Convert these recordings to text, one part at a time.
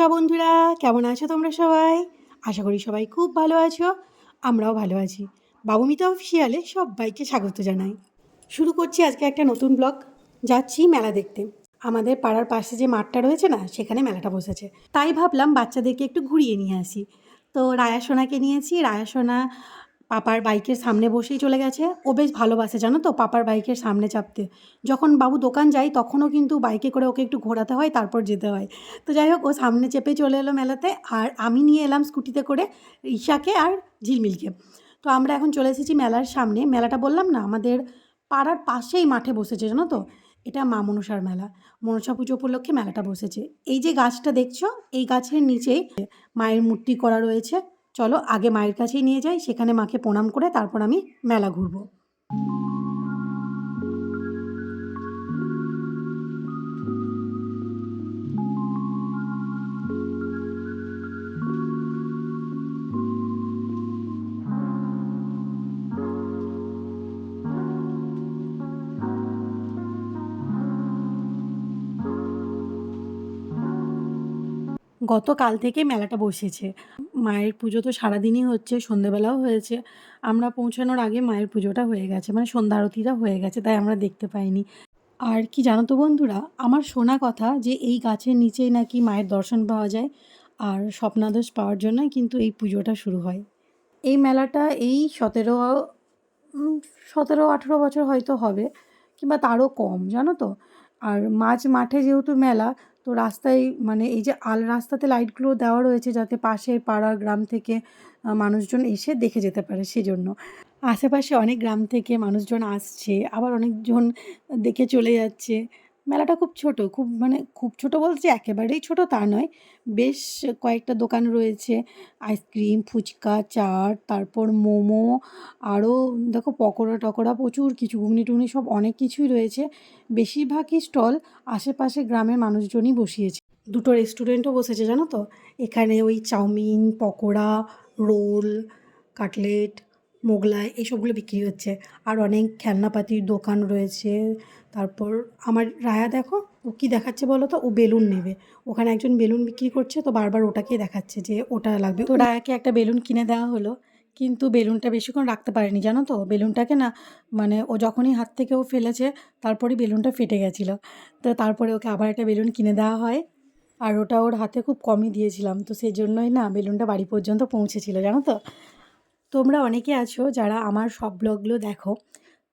নমস্কার বন্ধুরা, কেমন আছো তোমরা সবাই? আশা করি সবাই খুব ভালো আছো। আমরাও ভালো আছি। বাবুমিতা অফিসিয়ালে সবাইকে স্বাগত জানাই। শুরু করছি আজকে একটা নতুন ব্লগ। যাচ্ছি মেলা দেখতে। আমাদের পাড়ার পাশে যে মাঠটা রয়েছে না, সেখানে মেলাটা বসেছে। তাই ভাবলাম বাচ্চাদেরকে একটু ঘুরিয়ে নিয়ে আসি। তো রায়া সোনাকে নিয়েছি। রায়া সোনা পাপার বাইকের সামনে বসেই চলে গেছে। ও বেশ ভালোবাসে জানো তো পাপার বাইকের সামনে চাপতে। যখন বাবু দোকান যায় তখনও কিন্তু বাইকে করে ওকে একটু ঘোরাতে হয়, তারপর যেতে হয়। তো যাই হোক, ও সামনে চেপে চলে এলো মেলাতে, আর আমি নিয়ে এলাম স্কুটিতে করে ঈশাকে আর ঝিলমিলকে। তো আমরা এখন চলে এসেছি মেলার সামনে। মেলাটা বললাম না আমাদের পাড়ার পাশেই মাঠে বসেছে জানো তো। এটা মা মনসার মেলা। মনসা পুজো উপলক্ষে মেলাটা বসেছে। এই যে গাছটা দেখছো, এই গাছের নিচেই মায়ের মূর্তি করা রয়েছে। চলো আগে মায়ের কাছেই নিয়ে যাই, সেখানে মাকে প্রণাম করে তারপর আমি মেলা ঘুরবো। গতকাল থেকে মেলাটা বসেছে। মায়ের পুজো তো সারাদিনই হচ্ছে, সন্ধেবেলাও হয়েছে। আমরা পৌঁছানোর আগে মায়ের পুজোটা হয়ে গেছে, মানে সন্ধ্যা আরতিটা হয়ে গেছে, তাই আমরা দেখতে পাইনি। আর কি জানো তো বন্ধুরা, আমার শোনা কথা যে এই গাছের নিচেই নাকি মায়ের দর্শন পাওয়া যায়, আর স্বপ্নাদেশ পাওয়ার জন্যই কিন্তু এই পুজোটা শুরু হয়। এই মেলাটা এই 17-18 বছর হয়তো হবে, কিংবা তারও কম জানো তো। আর মাঝ মাঠে যেহেতু মেলা, তো রাস্তায় মানে এই যে রাস্তাতে লাইটগুলো দেওয়া রয়েছে যাতে পাশের পাড়ার গ্রাম থেকে মানুষজন এসে দেখে যেতে পারে, সেজন্য। আশেপাশে অনেক গ্রাম থেকে মানুষজন আসছে, আবার অনেকজন দেখে চলে যাচ্ছে। মেলাটা খুব ছোট, খুব মানে খুব ছোট বলতে যে একেবারেই ছোট তা নয়। বেশ কয়েকটা দোকান রয়েছে, আইসক্রিম, ফুচকা, চাট, তারপর মোমো, আরও দেখো পকোড়া টকোড়া প্রচুর কিছু, ঘুগনি টুগনি সব অনেক কিছুই রয়েছে। বেশিরভাগই স্টল আশেপাশে গ্রামের মানুষজনই বসিয়েছে। দুটো রেস্টুরেন্টও বসেছে জানো তো। এখানে ওই chowmein, pakora, roll, cutlet, Mughlai এইসবগুলো বিক্রি হচ্ছে। আর অনেক খেলনাপাতির দোকান রয়েছে। তারপর আমার রায়া দেখো, ও কী দেখাচ্ছে বলো তো, ও বেলুন নেবে। ওখানে একজন বেলুন বিক্রি করছে, তো বারবার ওটাকেই দেখাচ্ছে যে ওটা লাগবে। তো রায়াকে একটা বেলুন কিনে দেওয়া হলো, কিন্তু বেলুনটা বেশিক্ষণ রাখতে পারেনি জানো তো। বেলুনটাকে না, মানে ও যখনই হাত থেকে ও ফেলেছে, তারপরেই বেলুনটা ফেটে গেছিলো। তো তারপরে ওকে আবার একটা বেলুন কিনে দেওয়া হয়। আর ওটা ওর হাতে খুব কমই দিয়েছিলাম, তো সেই জন্যই না বেলুনটা বাড়ি পর্যন্ত পৌঁছেছিল জানো তো। তোমরা অনেকে আছো যারা আমার সব ব্লগগুলো দেখো।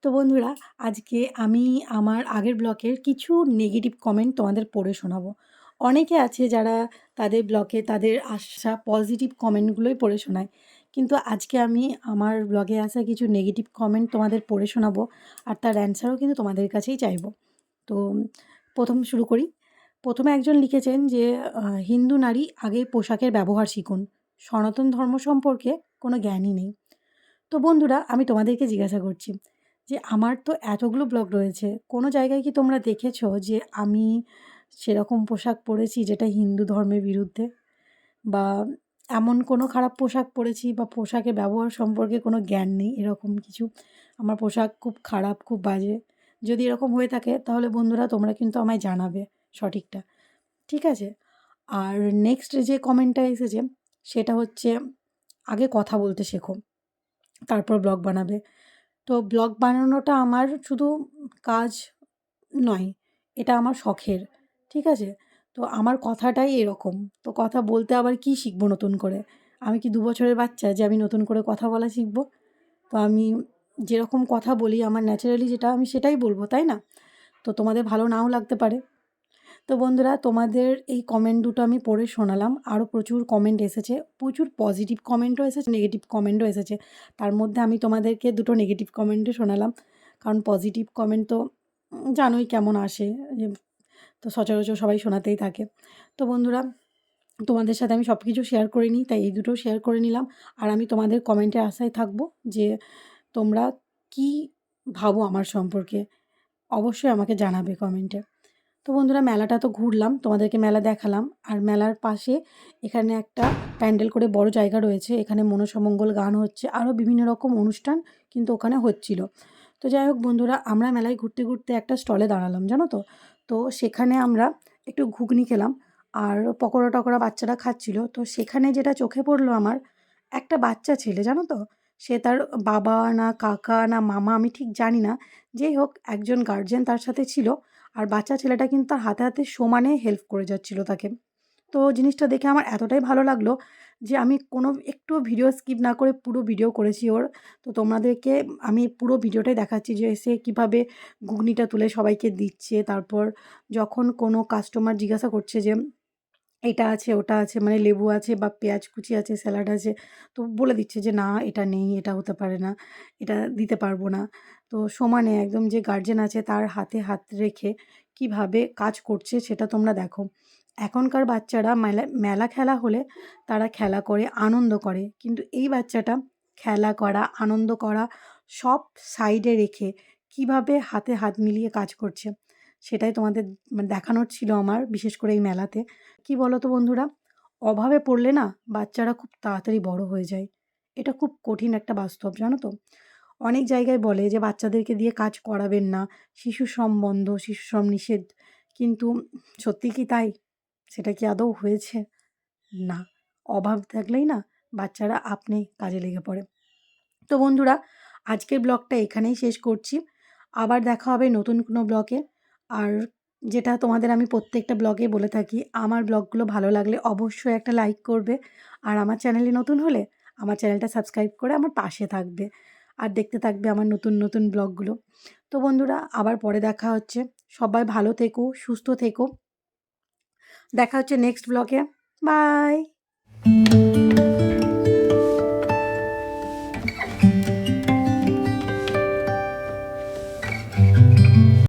তো বন্ধুরা, আজকে আমি আমার আগের ব্লগের কিছু নেগেটিভ কমেন্ট তোমাদের পড়ে শোনাবো। অনেকে আছে যারা তাদের ব্লগে তাদের আসা পজিটিভ কমেন্টগুলোই পড়ে শোনায়, কিন্তু আজকে আমি আমার ব্লগে আসা কিছু নেগেটিভ কমেন্ট তোমাদের পড়ে শোনাবো, আর তার অ্যান্সারও কিন্তু তোমাদের কাছেই চাইবো। তো প্রথম শুরু করি। প্রথমে একজন লিখেছেন যে হিন্দু নারী আগে পোশাকের ব্যবহার শিখুন, সনাতন ধর্ম সম্পর্কে কোনো জ্ঞানই নেই। তো বন্ধুরা, আমি তোমাদেরকে জিজ্ঞাসা করছি যে আমার তো এতগুলো ব্লগ রয়েছে, কোনো জায়গায় কি তোমরা দেখেছো যে আমি সেরকম পোশাক পরেছি যেটা হিন্দু ধর্মের বিরুদ্ধে, বা এমন কোনো খারাপ পোশাক পরেছি বা পোশাকের ব্যবহার সম্পর্কে কোনো জ্ঞান নেই এরকম কিছু? আমার পোশাক খুব খারাপ, খুব বাজে? যদি এরকম হয়ে থাকে তাহলে বন্ধুরা তোমরা কিন্তু আমায় জানাবে সঠিকটা, ঠিক আছে? আর নেক্সট যে কমেন্টটা এসেছে সেটা হচ্ছে, আগে কথা বলতে শেখো, তারপর ব্লগ বানাবে। তো ব্লগ বানানোটা আমার শুধু কাজ নয়, এটা আমার শখের, ঠিক আছে? তো আমার কথাটাই এরকম। তো কথা বলতে আবার কি শিখবো নতুন করে? আমি কি 2 বছরের বাচ্চা যে আমি নতুন করে কথা বলা শিখবো? তো আমি যেরকম কথা বলি আমার ন্যাচারালি যেটা, আমি সেটাই বলবো, তাই না? তো তোমাদের ভালো নাও লাগতে পারে। তো বন্ধুরা, তোমাদের এই কমেন্ট দুটো আমি পড়ে শোনালাম। আরও প্রচুর কমেন্ট এসেছে, প্রচুর পজিটিভ কমেন্টও এসেছে, নেগেটিভ কমেন্টও এসেছে। তার মধ্যে আমি তোমাদেরকে দুটো নেগেটিভ কমেন্টও শোনালাম, কারণ পজিটিভ কমেন্ট তো জানোই কেমন আসে, যে তো সচরাচর সবাই শোনাতেই থাকে। তো বন্ধুরা, তোমাদের সাথে আমি সব কিছু শেয়ার করে নিই, তাই এই দুটোও শেয়ার করে নিলাম। আর আমি তোমাদের কমেন্টের আশায় থাকবো যে তোমরা কী ভাবো আমার সম্পর্কে, অবশ্যই আমাকে জানাবে কমেন্টে। তো বন্ধুরা, মেলাটা তো ঘুরলাম, তোমাদেরকে মেলা দেখালাম। আর মেলার পাশে এখানে একটা প্যান্ডেল করে বড় জায়গা রয়েছে, এখানে মনসামঙ্গল গান হচ্ছে, আরও বিভিন্ন রকম অনুষ্ঠান কিন্তু ওখানে হচ্ছিল। তো যাই হোক বন্ধুরা, আমরা মেলায় ঘুরতে ঘুরতে একটা স্টলে দাঁড়ালাম জানো তো। তো সেখানে আমরা একটু ঘুগনি খেলাম। আর পকোড়া টকোড়া বাচ্চারা খাচ্ছিল। তো সেখানে যেটা চোখে পড়লো আমার, একটা বাচ্চা ছেলে জানো তো? সে তার বাবা না কাকা না মামা আমি ঠিক জানি না। যেই হোক একজন গার্জিয়ান তার সাথে ছিল। আর বাচ্চা ছেলেটা কিন্তু তার হাতে, হাতে সমানে হেল্প করে যাচ্ছিল তাকে। তো জিনিসটা দেখে আমার এতটাই ভালো লাগলো যে আমি কোনো একটুও ভিডিও স্কিপ না করে পুরো ভিডিও করেছি ওর। তো তোমাদেরকে আমি পুরো ভিডিওটাই দেখাচ্ছি যে সে কীভাবে ঘুগনিটা তুলে সবাইকে দিচ্ছে। তারপর যখন কোনো কাস্টমার জিজ্ঞাসা করছে যে এটা আছে, ওটা আছে, মানে লেবু আছে বা পেঁয়াজ কুচি আছে, স্যালাড আছে। তো বলে দিচ্ছে যে, "না, এটা নেই, এটা হতে পারে না, এটা দিতে পারবো না।" তো সমানে একদম যে গার্জিয়ান আছে তার হাতে হাত রেখে কিভাবে কাজ করছে সেটা তোমরা দেখো। এখনকার বাচ্চারা মেলা মেলা খেলা হলে তারা খেলা করে, আনন্দ করে। কিন্তু এই বাচ্চাটা খেলা করা, আনন্দ করা সব সাইডে রেখে কিভাবে হাতে হাত মিলিয়ে কাজ করছে, সেটাই তোমাদের মানে দেখানোর ছিল আমার, বিশেষ করে এই মেলাতে। কি বলো তো বন্ধুরা? অভাবে পড়লে না বাচ্চারা খুব তাড়াতাড়ি বড় হয়ে যায়। এটা খুব কঠিন একটা বাস্তব, জানো তো? অনেক জায়গায় বলে যে বাচ্চাদেরকে দিয়ে কাজ করাবেন না, শিশু শ্রম বন্ধ, শিশু শ্রম নিষেধ। কিন্তু সত্যি কি তাই? সেটা কি আদৌ হয়েছে? না। অভাব থাকলেই না বাচ্চারা আপনি কাজে লেগে পড়ে। তো বন্ধুরা, আজকের ব্লগটা এখানেই শেষ করছি। আবার দেখা হবে নতুন কোনো ব্লগে। আর যেটা তোমাদের আমি প্রত্যেকটা ব্লগেই বলে থাকি, আমার ব্লগগুলো ভালো লাগলে অবশ্যই একটা লাইক করবে। আর আমার চ্যানেলে নতুন হলে আমার চ্যানেলটা সাবস্ক্রাইব করে আমার পাশে থাকবে। আর দেখতে থাকবে আমার নতুন, নতুন ব্লগগুলো। তো বন্ধুরা, আবার পরে দেখা হচ্ছে। সবাই ভালো থেকো, সুস্থ থেকো। দেখা হচ্ছে নেক্সট ব্লগে। বাই।